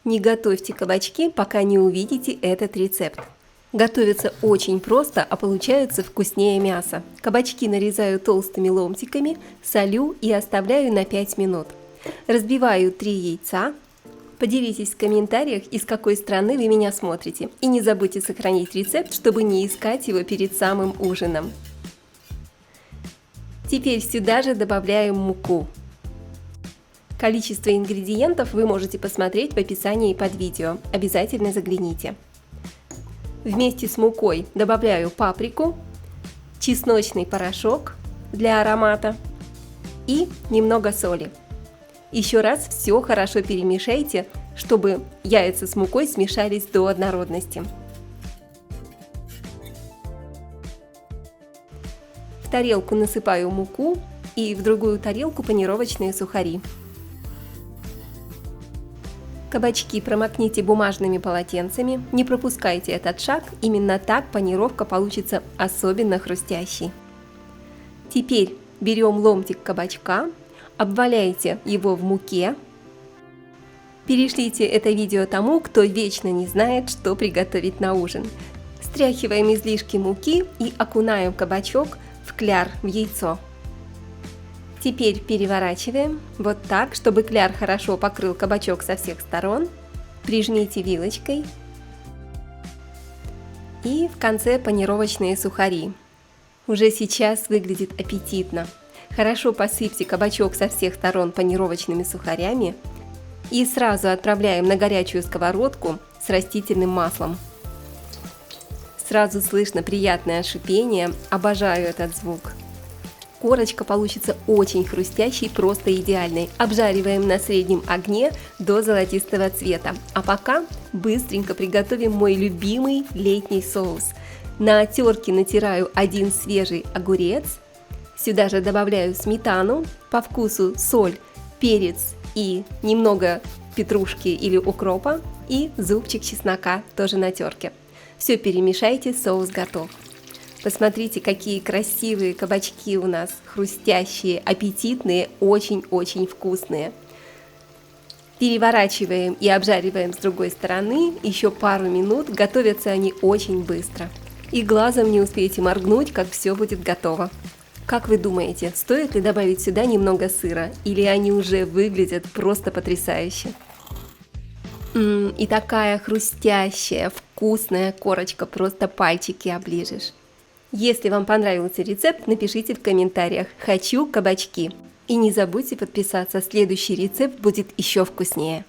Не готовьте кабачки, пока не увидите этот рецепт. Готовится очень просто, а получается вкуснее мяса. Кабачки нарезаю толстыми ломтиками, солю и оставляю на 5 минут. Разбиваю 3 яйца. Поделитесь в комментариях, из какой страны вы меня смотрите. И не забудьте сохранить рецепт, чтобы не искать его перед самым ужином. Теперь сюда же добавляем муку. Количество ингредиентов вы можете посмотреть в описании под видео. Обязательно загляните. Вместе с мукой добавляю паприку, чесночный порошок для аромата и немного соли. Еще раз все хорошо перемешайте, чтобы яйца с мукой смешались до однородности. В тарелку насыпаю муку и в другую тарелку панировочные сухари. Кабачки промокните бумажными полотенцами, не пропускайте этот шаг, именно так панировка получится особенно хрустящей. Теперь берем ломтик кабачка, обваляйте его в муке. Перешлите это видео тому, кто вечно не знает, что приготовить на ужин. Стряхиваем излишки муки и окунаем кабачок в кляр, в яйцо. Теперь переворачиваем вот так, чтобы кляр хорошо покрыл кабачок со всех сторон. Прижмите вилочкой. И в конце панировочные сухари. Уже сейчас выглядит аппетитно. Хорошо посыпьте кабачок со всех сторон панировочными сухарями. И сразу отправляем на горячую сковородку с растительным маслом. Сразу слышно приятное шипение. Обожаю этот звук. Корочка получится очень хрустящей, просто идеальной. Обжариваем на среднем огне до золотистого цвета. А пока быстренько приготовим мой любимый летний соус. На терке натираю один свежий огурец. Сюда же добавляю сметану, по вкусу соль, перец и немного петрушки или укропа и зубчик чеснока тоже на терке. Все перемешайте, соус готов. Посмотрите, какие красивые кабачки у нас, хрустящие, аппетитные, очень-очень вкусные. Переворачиваем и обжариваем с другой стороны еще пару минут, готовятся они очень быстро. И глазом не успеете моргнуть, как все будет готово. Как вы думаете, стоит ли добавить сюда немного сыра, или они уже выглядят просто потрясающе? И такая хрустящая, вкусная корочка, просто пальчики оближешь. Если вам понравился рецепт, напишите в комментариях «Хочу кабачки». И не забудьте подписаться, следующий рецепт будет еще вкуснее.